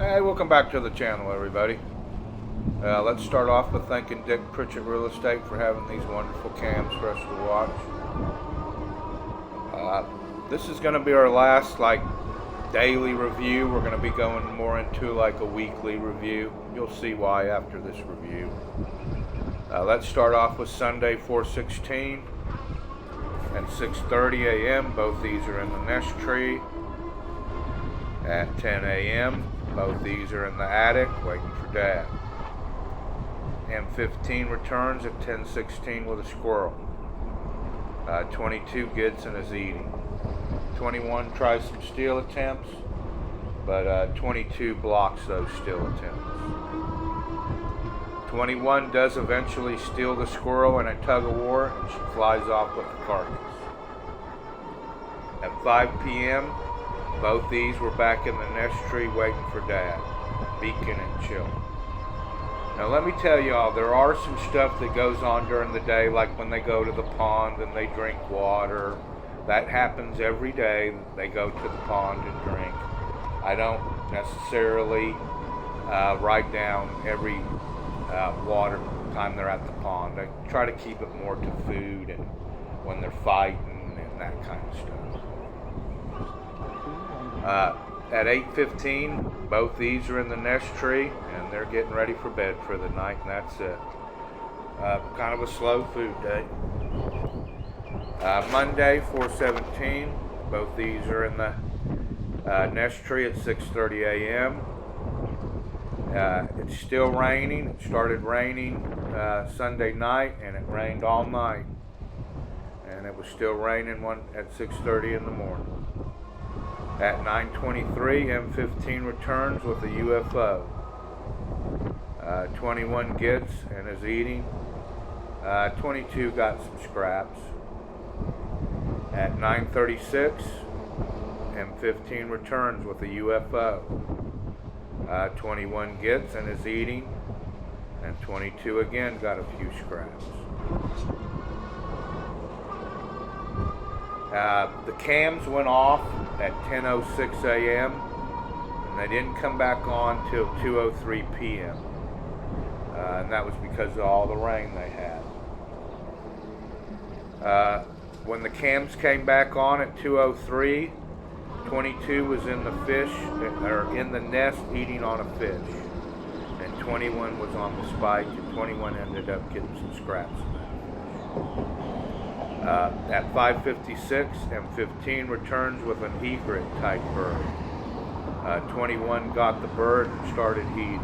Hey, welcome back to the channel, everybody. Let's start off with thanking Dick Pritchett Real Estate for having these wonderful cams for us to watch. This is going to be our last daily review. We're going to be going more into a weekly review. You'll see why after this review. Let's start off with Sunday 4/16 and 6:30 a.m. Both these are in the nest tree. At 10 a.m. both these are in the attic waiting for Dad. M15 returns at 10:16 with a squirrel. 22 gets and is eating. 21 tries some steal attempts, but 22 blocks those steal attempts. 21 does eventually steal the squirrel in a tug of war, and she flies off with the carcass. At 5 p.m. both these were back in the nest tree waiting for Dad, beaking and chilling. Now let me tell y'all, there are some stuff that goes on during the day, like when they go to the pond and they drink water. That happens every day. They go to the pond and drink. I don't necessarily write down every water time they're at the pond. I try to keep it more to food and when they're fighting and that kind of stuff. At 8:15, both these are in the nest tree and they're getting ready for bed for the night, and that's it. Kind of a slow food day. Monday 4/17, both these are in the nest tree at 6:30 a.m. It's still raining. It started raining Sunday night and it rained all night, and it was still raining at 6:30 in the morning. At 9:23, M15 returns with a UFO. 21 gets and is eating. 22 got some scraps. At 9:36, M15 returns with a UFO. 21 gets and is eating. And 22 again got a few scraps. The cams went off at 10:06 a.m. and they didn't come back on till 2:03 p.m. And that was because of all the rain they had. When the cams came back on at 2:03, 22 was in the in the nest eating on a fish, and 21 was on the spike, and 21 ended up getting some scraps. At 5:56, M15 returns with an egret type bird. 21 got the bird and started eating.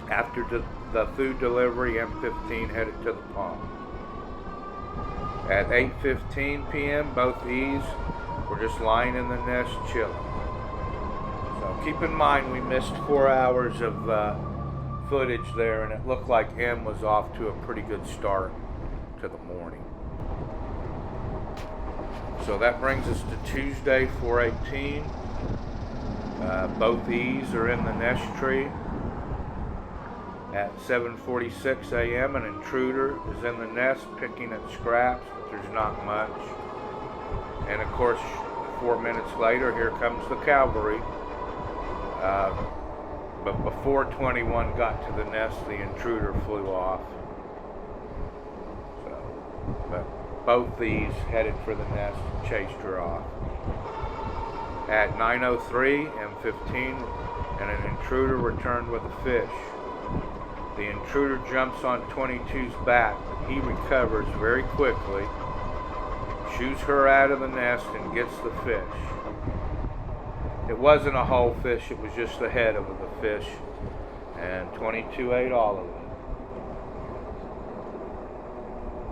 After the food delivery, M15 headed to the pond. At 8:15 p.m., both these were just lying in the nest chilling. So keep in mind we missed 4 hours of footage there, and it looked like M was off to a pretty good start to the morning. So that brings us to Tuesday 4/18. Both these are in the nest tree. At 7:46 a.m. an intruder is in the nest picking at scraps, but there's not much. And of course 4 minutes later here comes the cavalry. But before 21 got to the nest, the intruder flew off. But both these headed for the nest and chased her off. At 9:03, M15 and an intruder returned with a fish. The intruder jumps on 22's back, but he recovers very quickly, shoots her out of the nest, and gets the fish. It wasn't a whole fish, it was just the head of the fish, and 22 ate all of it.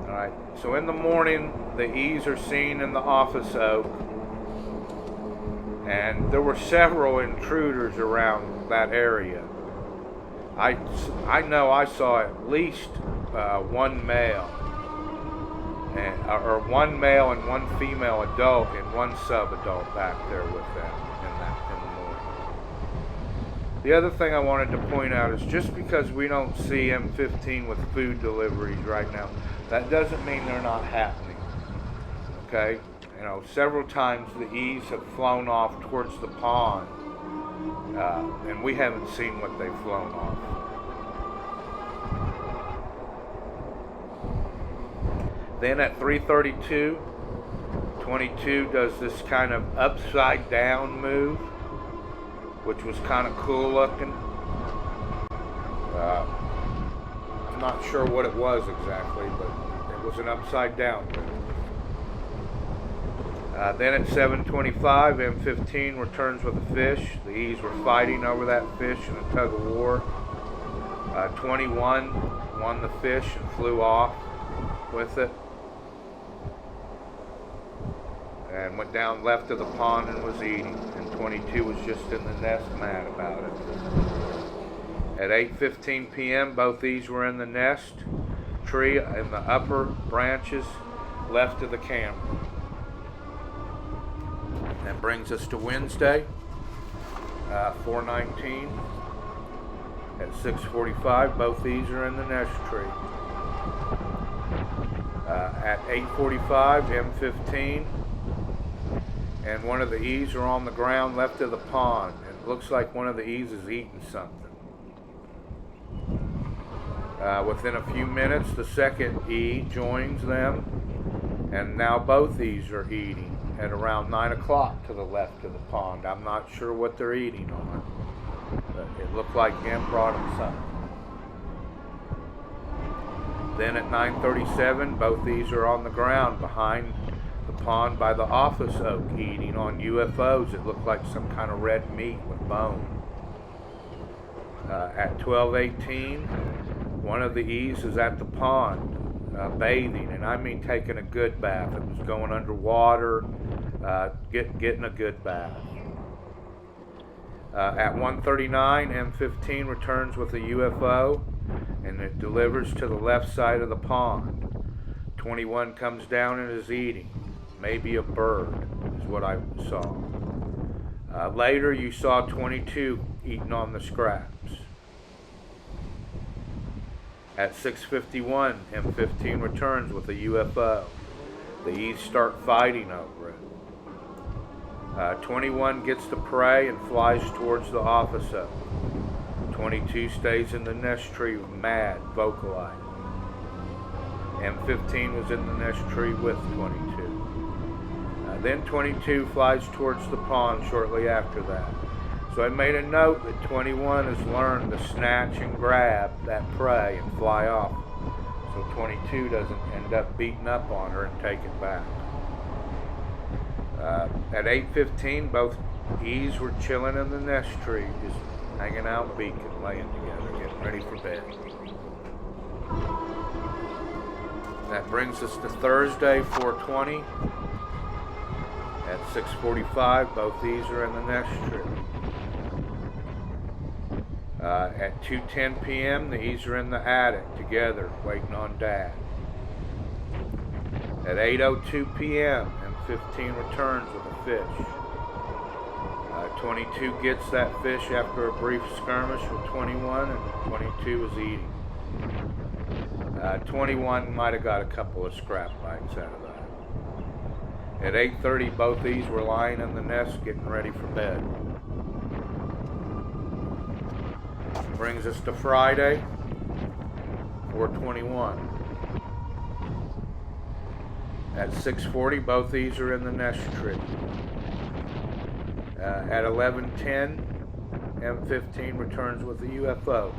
Alright, so in the morning, the E's are seen in the office oak, and there were several intruders around that area. I know I saw at least one male, or one male and one female adult and one sub-adult back there with them in the morning. The other thing I wanted to point out is just because we don't see M15 with food deliveries right now, that doesn't mean they're not happening. Okay? You know, several times the E's have flown off towards the pond and we haven't seen what they've flown off. Then at 3:32, 22 does this kind of upside down move, which was kind of cool looking. I'm not sure what it was exactly, but it was an upside down move. Then at 7:25, M15 returns with a fish. The E's were fighting over that fish in a tug of war. 21 won the fish and flew off with it, and went down left of the pond and was eating. And 22 was just in the nest mad about it. At 8:15 p.m., both E's were in the nest tree in the upper branches left of the camera. That brings us to Wednesday, 4:19. At 6:45, both E's are in the nest tree. At 8:45, M15 and one of the E's are on the ground left of the pond. It looks like one of the E's is eating something. Within a few minutes, the second E joins them, and now both E's are eating at around 9 o'clock to the left of the pond. I'm not sure what they're eating on, but it looked like M brought them something. Then at 9:37, both E's are on the ground behind the pond by the office oak eating on UFOs. It looked like some kind of red meat with bone. At 12:18, one of the E's is at the pond bathing, and I mean taking a good bath. It was going underwater, getting a good bath. At 1:39, M15 returns with a UFO, and it delivers to the left side of the pond. 21 comes down and is eating. Maybe a bird is what I saw. Later, you saw 22 eating on the scraps. At 6:51, M15 returns with a UFO. The E's start fighting over it. 21 gets the prey and flies towards the office oak. 22 stays in the nest tree mad, vocalizing. M15 was in the nest tree with 22. Then 22 flies towards the pond shortly after that. So I made a note that 21 has learned to snatch and grab that prey and fly off, so 22 doesn't end up beating up on her and take it back. At 8:15, both E's were chilling in the nest tree, just hanging out, beacon, laying together, getting ready for bed. That brings us to Thursday, 4:20. At 6:45, both E's are in the nest tree. At 2:10 p.m., the E's are in the attic together, waiting on Dad. At 8:02 p.m., M15 returns with a fish. 22 gets that fish after a brief skirmish with 21, and 22 is eating. 21 might have got a couple of scrap bites out of that. At 8:30, both E's were lying in the nest getting ready for bed. Brings us to Friday, 4:21. At 6:40, both E's are in the nest tree. At 11:10, M15 returns with a UFO.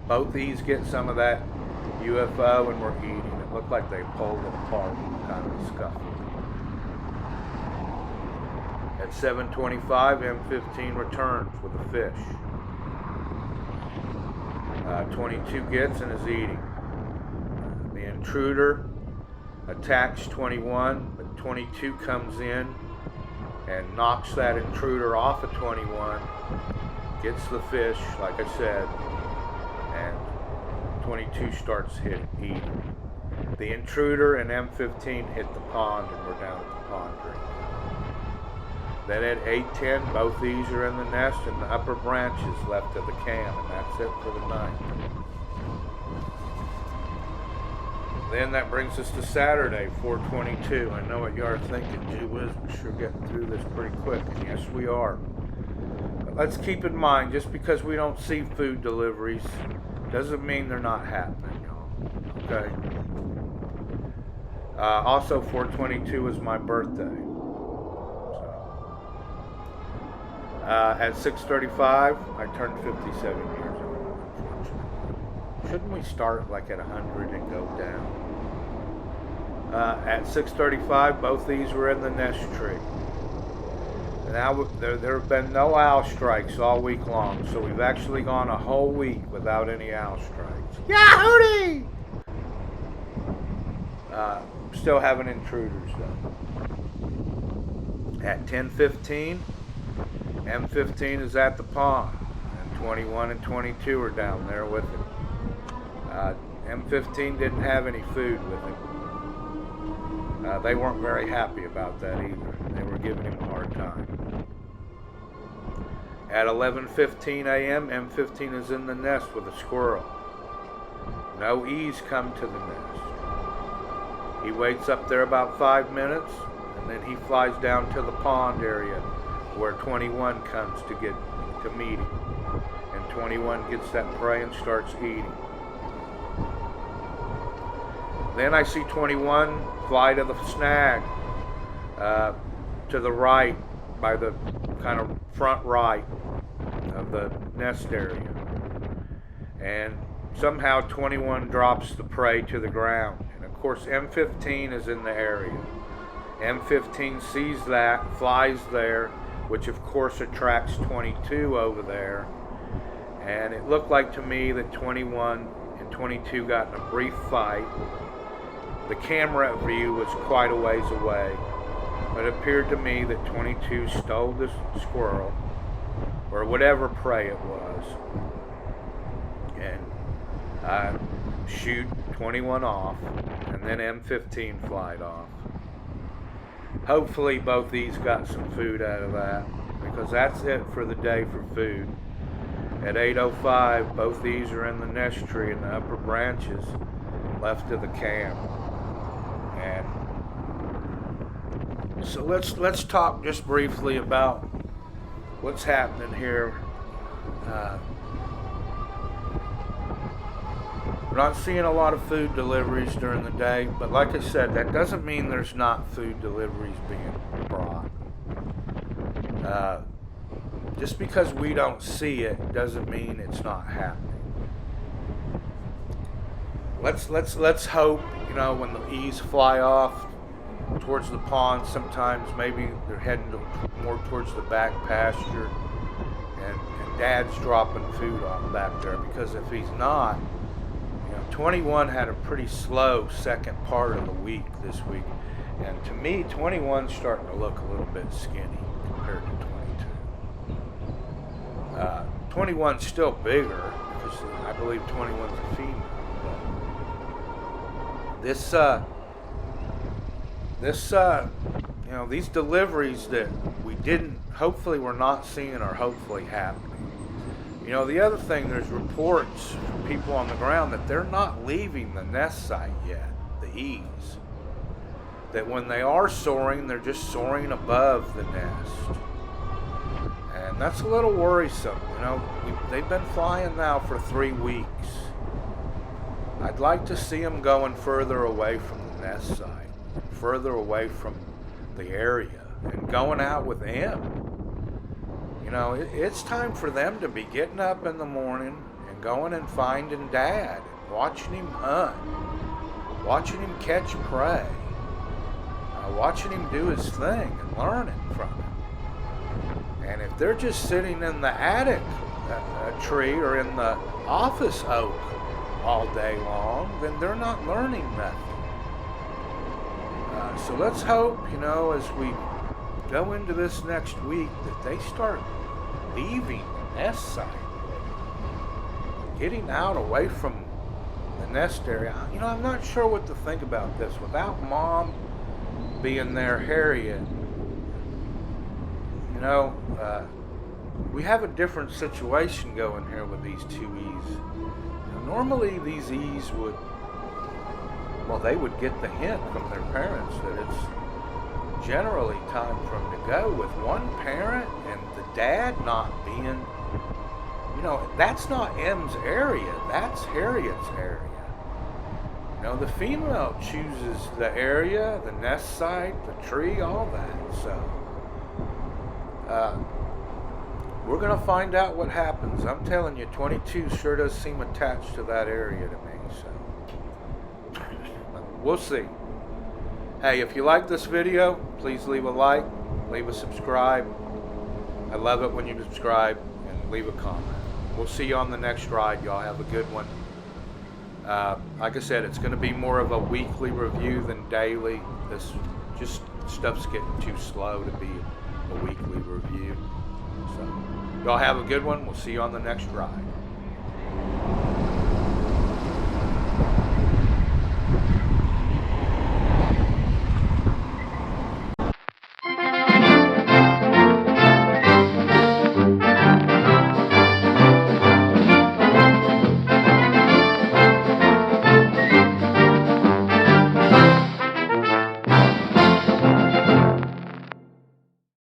Both E's get some of that UFO and were eating. It looked like they pulled it apart, kind of a scuffle. At 7:25, M15 returns with a fish. 22 gets and is eating. The intruder attacks 21, but 22 comes in and knocks that intruder off of 21, gets the fish, like I said, and 22 starts eating. The intruder and M15 hit the pond and we're down at the pond drinking. Then at 8:10, both E's are in the nest in the upper branches left of the cam, and that's it for the night. Then that brings us to Saturday, 422. I know what you are thinking. Gee whiz, we're sure getting through this pretty quick. And yes, we are. But let's keep in mind, just because we don't see food deliveries doesn't mean they're not happening, y'all. Okay? Also, 422 is my birthday. So, at 6:35, I turned 57 years old, unfortunately. Shouldn't we start like at 100 and go down? At 6:35, both these were in the nest tree. Now, there have been no owl strikes all week long, so we've actually gone a whole week without any owl strikes. Yahoo! Still having intruders though. At 10:15, M15 is at the pond, and 21 and 22 are down there with him. M15 didn't have any food with him. They weren't very happy about that either. They were giving him a hard time. At 11:15 a.m., M15 is in the nest with a squirrel. No E's come to the nest. He waits up there about 5 minutes, and then he flies down to the pond area where 21 comes to meet him. And 21 gets that prey and starts eating. Then I see 21 fly to the snag, to the right, by the kind of front right of the nest area. And somehow 21 drops the prey to the ground. And of course M15 is in the area. M15 sees that, flies there, which of course attracts 22 over there. And it looked like to me that 21 and 22 got in a brief fight. The camera view was quite a ways away, but it appeared to me that 22 stole the squirrel, or whatever prey it was, and shoot 21 off, and then M15 flied off. Hopefully both these got some food out of that, because that's it for the day for food. At 8:05, both these are in the nest tree in the upper branches left of the camp. And so let's talk just briefly about what's happening here. We're not seeing a lot of food deliveries during the day, but like I said, that doesn't mean there's not food deliveries being brought. Just because we don't see it doesn't mean it's not happening. Let's hope, when the E's fly off towards the pond, sometimes maybe they're heading more towards the back pasture, and Dad's dropping food off back there, because if he's not, 21 had a pretty slow second part of the week this week, and to me 21's starting to look a little bit skinny compared to 22. 21's still bigger, because I believe 21's a female. These deliveries that we hopefully we're not seeing, are hopefully happening. The other thing, there's reports from people on the ground that they're not leaving the nest site yet, the E's. That when they are soaring, they're just soaring above the nest. And that's a little worrisome. They've been flying now for 3 weeks. I'd like to see them going further away from the nest site, further away from the area, and going out with M. It's time for them to be getting up in the morning and going and finding Dad, and watching him hunt, watching him catch prey, watching him do his thing and learning from him. And if they're just sitting in the attic tree or in the office oak all day long, then they're not learning nothing. So let's hope, as we go into this next week, that they start leaving the nest site, getting out away from the nest area. I'm not sure what to think about this. Without Mom being there, Harriet, we have a different situation going here with these two E's. Normally these E's would well, they would get the hint from their parents that it's generally time for them to go. With one parent and the dad not being, that's not M's area, that's Harriet's area. The female chooses the area, the nest site, the tree, all that. So, we're going to find out what happens. I'm telling you, 22 sure does seem attached to that area to me. So, we'll see. Hey, if you like this video, please leave a like, leave a subscribe. I love it when you subscribe and leave a comment. We'll see you on the next ride. Y'all have a good one. Like I said, it's going to be more of a weekly review than daily. This just stuff's getting too slow to be a weekly review. So, y'all have a good one. We'll see you on the next ride.